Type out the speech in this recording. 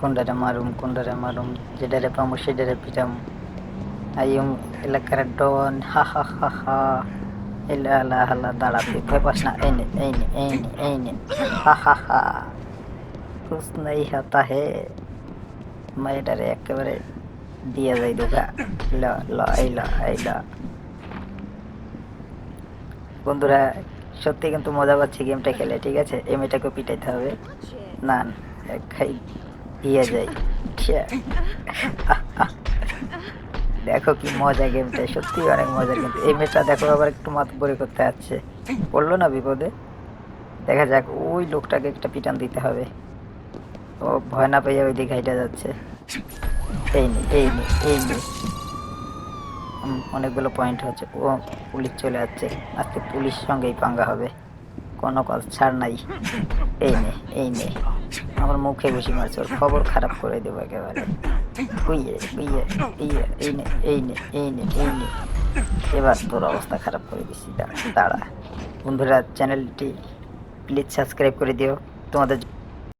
কোনটারে মারুম যেটারে পামু সেটারে পিটাম। আইম এলাকার ডন, হা হা হা হা। এলা আলা হালা দাঁড়া, তুই ভয় পাস না। এই নে এই নে এই নে এই নে, হা হা হা। কুছ নাই হতা হে। এটারে একেবারে দিয়ে যাই দুগা। ল ল এই ল এই ল। বন্ধুরা সত্যি কিন্তু মজা পাচ্ছি গেমটা খেলে, ঠিক আছে। এই মেয়েটাকে পিটাইতে হবে। না খাই দিয়ে যাই। ছ্যা। দেখো কি মজা গেমটা, সত্যি অনেক মজা। কিন্তু এই মেয়েটা দেখো আবার একটু মাতব্বরি করতে যাচ্ছে, পড়লো না বিপদে। দেখা যাক, ওই লোকটাকে একটা পিটান দিতে হবে। ও ভয় না পেয়ে ওই দিকে হাইটা যাচ্ছে। এই নে এই নে এই নে। অনেকগুলো পয়েন্ট হচ্ছে। ও পুলিশ চলে যাচ্ছে, আজকে পুলিশ সঙ্গেই পাঙ্গা হবে, কোনো কাজ ছাড় নাই। এই নে এই নে, আমার মুখে ঘুষি মারছে, ওর খবর খারাপ করে দেবো একেবারে। উইয়ে উইয়ে ইয়ে, এই নে এই নে এই নে এই নে। এবার তোর অবস্থা খারাপ করে দিচ্ছি, দাঁড়া দাঁড়া। বন্ধুরা চ্যানেলটি প্লিজ সাবস্ক্রাইব করে দিও তোমাদের